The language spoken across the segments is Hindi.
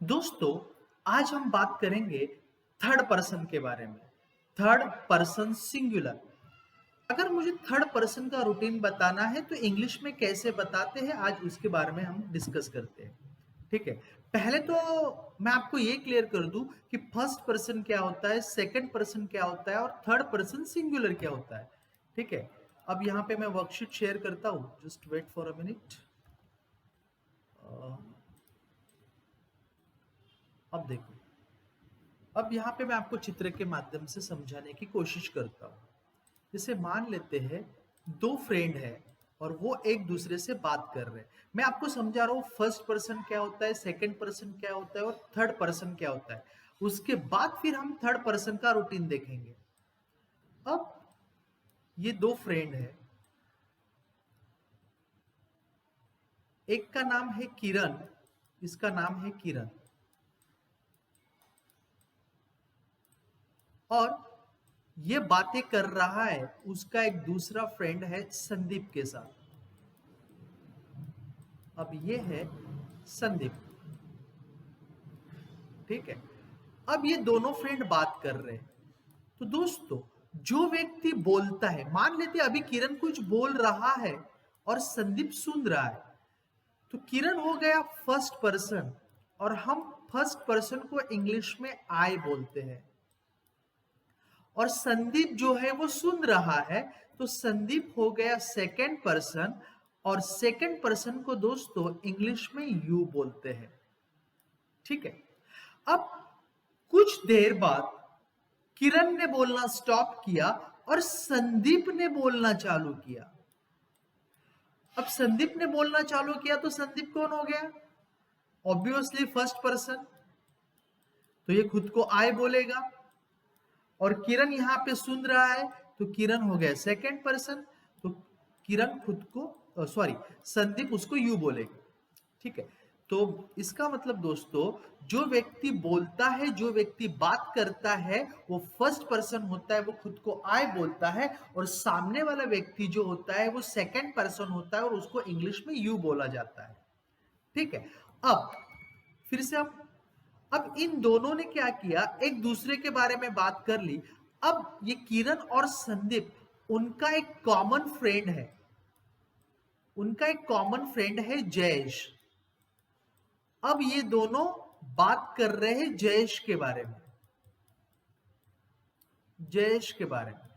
दोस्तों, आज हम बात करेंगे थर्ड पर्सन के बारे में। Third person singular. अगर मुझे थर्ड पर्सन का रूटीन बताना है तो इंग्लिश में कैसे बताते हैं, आज उसके बारे में हम डिस्कस करते हैं। ठीक है। पहले तो मैं आपको ये क्लियर कर दूं कि फर्स्ट पर्सन क्या होता है, सेकंड पर्सन क्या होता है और थर्ड पर्सन सिंगुलर क्या होता है। ठीक है। अब यहाँ पे मैं वर्कशीट शेयर करता हूँ, just wait for a minute. अब देखो, अब यहाँ पे मैं आपको चित्र के माध्यम से समझाने की कोशिश करता हूँ। जैसे मान लेते हैं दो फ्रेंड है और वो एक दूसरे से बात कर रहे हैं। मैं आपको समझा रहा हूँ फर्स्ट पर्सन क्या होता है, सेकंड पर्सन क्या होता है और थर्ड पर्सन क्या होता है। उसके बाद फिर हम थर्ड पर्सन का रूटीन देखेंगे। अब ये दो फ्रेंड है, एक का नाम है किरण, इसका नाम है किरण, और ये बातें कर रहा है उसका एक दूसरा फ्रेंड है संदीप के साथ। अब ये है संदीप। ठीक है। अब ये दोनों फ्रेंड बात कर रहे हैं। तो दोस्तों, जो व्यक्ति बोलता है, मान लेते अभी किरण कुछ बोल रहा है और संदीप सुन रहा है, तो किरण हो गया फर्स्ट पर्सन और हम फर्स्ट पर्सन को इंग्लिश में आई बोलते हैं। और संदीप जो है वो सुन रहा है, तो संदीप हो गया सेकंड पर्सन और सेकंड पर्सन को दोस्तों इंग्लिश में यू बोलते हैं। ठीक है। अब कुछ देर बाद किरण ने बोलना स्टॉप किया और संदीप ने बोलना चालू किया। अब संदीप ने बोलना चालू किया तो संदीप कौन हो गया? ऑब्वियसली फर्स्ट पर्सन, तो ये खुद को आई बोलेगा। और किरण यहां पे सुन रहा है, तो किरण हो गया सेकंड पर्सन, तो किरण खुद को सॉरी संदीप उसको यू बोलेगा। ठीक है। तो इसका मतलब दोस्तों, जो व्यक्ति बोलता है, जो व्यक्ति बात करता है, वो फर्स्ट पर्सन होता है, वो खुद को आई बोलता है। और सामने वाला व्यक्ति जो होता है वो सेकंड पर्सन होता है और उसको इंग्लिश में यू बोला जाता है। ठीक है। अब फिर से हम, अब इन दोनों ने क्या किया, एक दूसरे के बारे में बात कर ली। अब ये किरण और संदीप, उनका एक कॉमन फ्रेंड है, उनका एक कॉमन फ्रेंड है जयेश। अब ये दोनों बात कर रहे हैं जयेश के बारे में, जयेश के बारे में।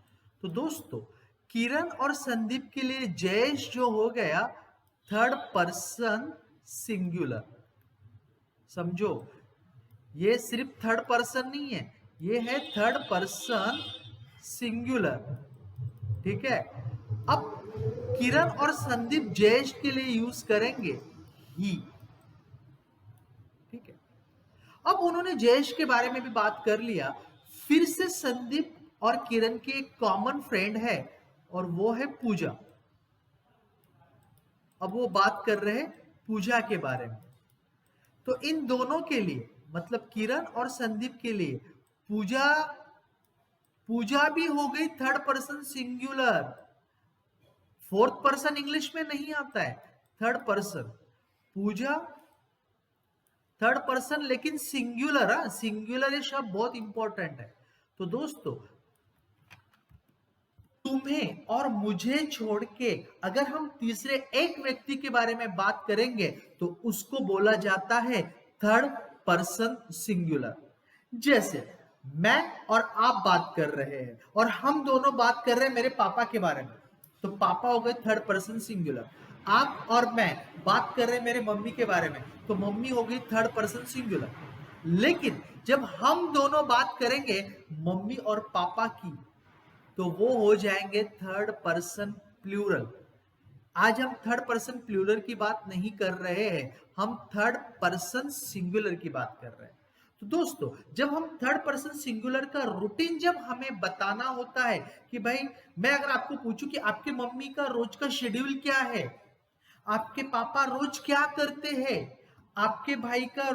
तो दोस्तों, किरण और संदीप के लिए जयेश जो हो गया थर्ड पर्सन सिंगुलर। समझो, ये सिर्फ थर्ड पर्सन नहीं है, ये है थर्ड पर्सन सिंगुलर। ठीक है। अब किरण और संदीप जयेश के लिए यूज करेंगे ही। ठीक है। अब उन्होंने जयेश के बारे में भी बात कर लिया। फिर से संदीप और किरण के एक कॉमन फ्रेंड है और वो है पूजा। अब वो बात कर रहे हैं पूजा के बारे में। तो इन दोनों के लिए, मतलब किरण और संदीप के लिए, पूजा, पूजा भी हो गई third person singular. Fourth person English में नहीं आता है, थर्ड पर्सन। पूजा थर्ड पर्सन लेकिन सिंगुलर। सिंगुलर ये शब्द बहुत इंपॉर्टेंट है। तो दोस्तों, तुम्हें और मुझे छोड़ के अगर हम तीसरे एक व्यक्ति के बारे में बात करेंगे तो उसको बोला जाता है थर्ड पर्सन सिंगुलर। जैसे मैं और आप बात कर रहे हैं और हम दोनों बात कर रहे हैं मेरे पापा के बारे में, तो पापा हो गए थर्ड पर्सन सिंगुलर। आप और मैं बात कर रहे हैं मेरे मम्मी के बारे में, तो मम्मी हो गई थर्ड पर्सन सिंगुलर। लेकिन जब हम दोनों बात करेंगे मम्मी और पापा की, तो वो हो जाएंगे थर्ड पर्सन प्लूरल। आज हम थर्ड पर्सन प्लूरल की बात नहीं कर रहे हैं, हम थर्ड पर्सन सिंगुलर की बात कर रहे हैं। तो दोस्तों, जब हम थर्ड पर्सन सिंगुलर का रूटीन जब हमें बताना होता है कि भाई, मैं अगर आपको पूछूं कि आपके मम्मी का रोज का शेड्यूल क्या है, आपके पापा रोज क्या करते हैं, आपके भाई का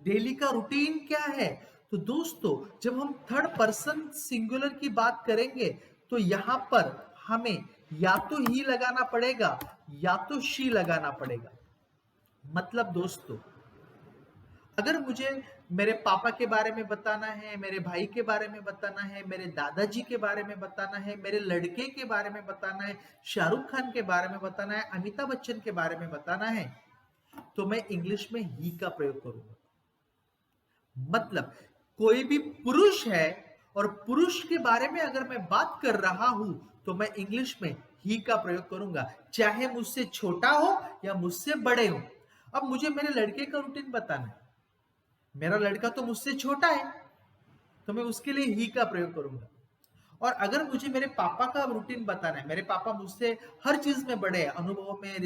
डेली का रूटीन क्या है, तो दोस्तों जब हम थर्ड पर्सन सिंगुलर की बात करेंगे तो यहां पर हमें या तो ही लगाना पड़ेगा या तो शी लगाना पड़ेगा। मतलब दोस्तों, अगर मुझे मेरे पापा के बारे में बताना है, मेरे भाई के बारे में बताना है, मेरे दादाजी के बारे में बताना है, मेरे लड़के के बारे में बताना है, शाहरुख खान के बारे में बताना है, अमिताभ बच्चन के बारे में बताना है, तो मैं इंग्लिश में ही का प्रयोग करूंगा। मतलब कोई भी पुरुष है और पुरुष के बारे में अगर मैं बात कर रहा हूं तो मैं इंग्लिश में ही का प्रयोग करूंगा, चाहे मुझसे छोटा हो या मुझसे बड़े हो। अब मुझे मेरे लड़के का रूटीन बताना है, मेरा लड़का तो मुझसे छोटा है, तो मैं उसके लिए ही का प्रयोग करूंगा। और अगर मुझे मेरे पापा का रूटीन बताना है, मेरे पापा मुझसे हर चीज में बड़े हैं, अनुभव में,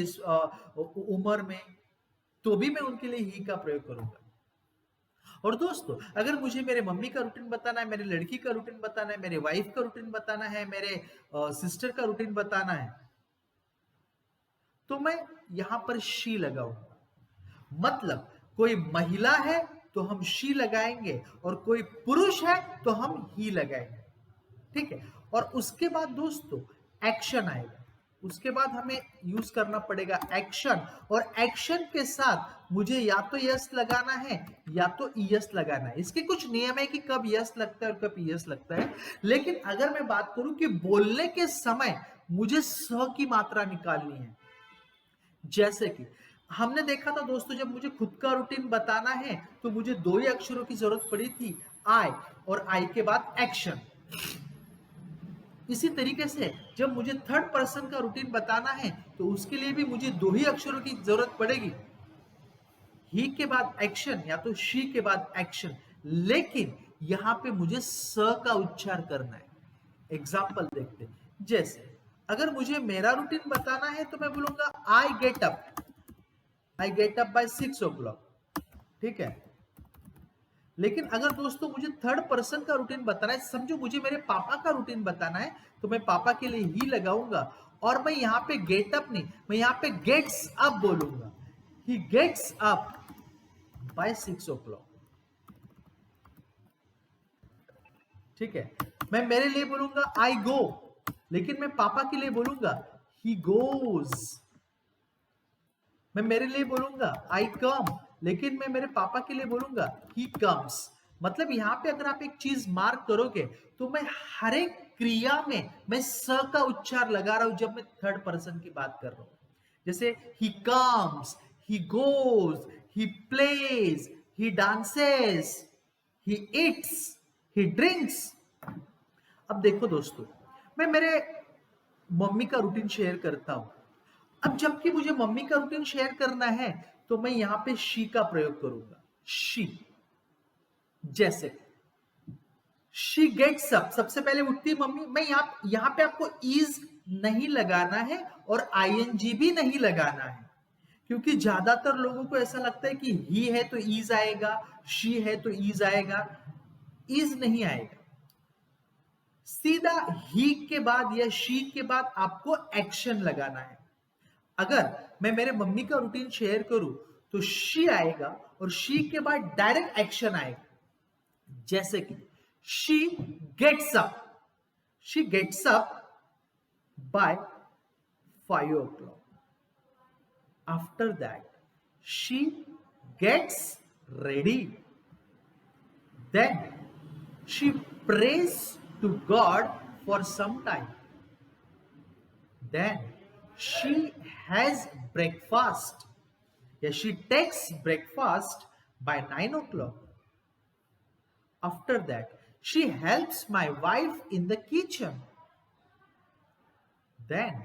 उम्र में, तो भी मैं उनके लिए ही का प्रयोग करूंगा। और दोस्तों, अगर मुझे मेरे मम्मी का रूटीन बताना है, मेरे लड़की का रूटीन बताना है, मेरे वाइफ का रूटीन बताना है, मेरे सिस्टर का रूटीन बताना है, तो मैं यहां पर शी लगाऊंगा। मतलब कोई महिला है तो हम शी लगाएंगे, और कोई पुरुष है तो हम ही लगाएंगे। ठीक है। और उसके बाद दोस्तों एक्शन आएगा, उसके बाद हमें यूज करना पड़ेगा एक्शन। और एक्शन के साथ मुझे या तो यस लगाना है या तो यस लगाना है। इसके कुछ नियम है कि कब यस लगता है और कब यस लगता है। लेकिन अगर मैं बात करूं कि बोलने के समय मुझे स की मात्रा निकालनी है, जैसे कि हमने देखा था दोस्तों, जब मुझे खुद का रूटीन बताना है तो मुझे दो ही अक्षरों की जरूरत पड़ी थी, आई, और आई के बाद एक्शन। इसी तरीके से जब मुझे थर्ड पर्सन का रूटीन बताना है तो उसके लिए भी मुझे दो ही अक्षरों की जरूरत पड़ेगी, ही के बाद एक्शन या तो शी के बाद एक्शन। लेकिन यहां पे मुझे स का उच्चार करना है। एग्जाम्पल देखते हैं, जैसे अगर मुझे मेरा रूटीन बताना है तो मैं बोलूंगा I get up by 6 o'clock। ठीक है। लेकिन अगर दोस्तों मुझे थर्ड पर्सन का रूटीन बताना है, समझो मुझे मेरे पापा का रूटीन बताना है, तो मैं पापा के लिए ही लगाऊंगा। और मैं यहाँ पे गेट अप नहीं, मैं यहाँ पे गेट्स अप बोलूंगा। He gets up by 6 o'clock। ठीक है। मैं मेरे लिए बोलूंगा आई गो, लेकिन मैं पापा के लिए बोलूंगा ही गोज। मैं मेरे लिए बोलूंगा आई कम, लेकिन मैं मेरे पापा के लिए बोलूंगा ही कम्स। मतलब यहाँ पे अगर आप एक चीज मार्क करोगे तो मैं हर एक क्रिया में मैं स का उच्चार लगा रहा हूं जब मैं थर्ड पर्सन की बात कर रहा हूं। जैसे he comes, he goes, he plays, he dances, he eats, he drinks. अब देखो दोस्तों, मैं मेरे मम्मी का रूटीन शेयर करता हूं। अब जबकि मुझे मम्मी का रूटीन शेयर करना है तो मैं यहां पे शी का प्रयोग करूंगा, शी। जैसे शी गेट्स अप, सबसे पहले उठती है मम्मी। मैं यहां पे आपको इज नहीं लगाना है और आईएनजी भी नहीं लगाना है, क्योंकि ज्यादातर लोगों को ऐसा लगता है कि ही है तो इज आएगा, शी है तो इज आएगा। इज नहीं आएगा, सीधा ही के बाद या शी के बाद आपको एक्शन लगाना है। अगर मैं मेरे मम्मी का रूटीन शेयर करूं तो शी आएगा और शी के बाद डायरेक्ट एक्शन आएगा। जैसे कि she gets up, she gets up by 5 o'clock। After that she gets ready, then she prays to God for some time, then she has breakfast. Yeah, she takes breakfast by 9 o'clock. After that, she helps my wife in the kitchen. Then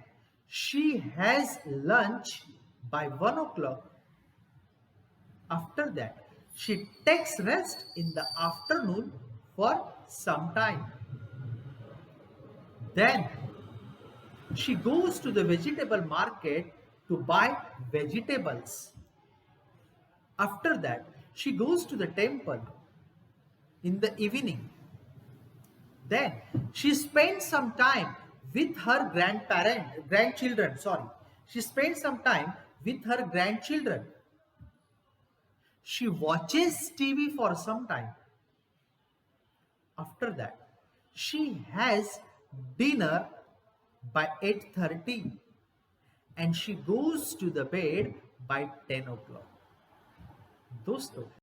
she has lunch by 1 o'clock. After that, she takes rest in the afternoon for some time. Then she goes to the vegetable market to buy vegetables. After that, she goes to the temple in the evening. Then she spends some time with her grandchildren. Sorry. She spends some time with her grandchildren. She watches TV for some time. After that, she has dinner by 8:30 and she goes to the bed by 10 o'clock. दोस्तों,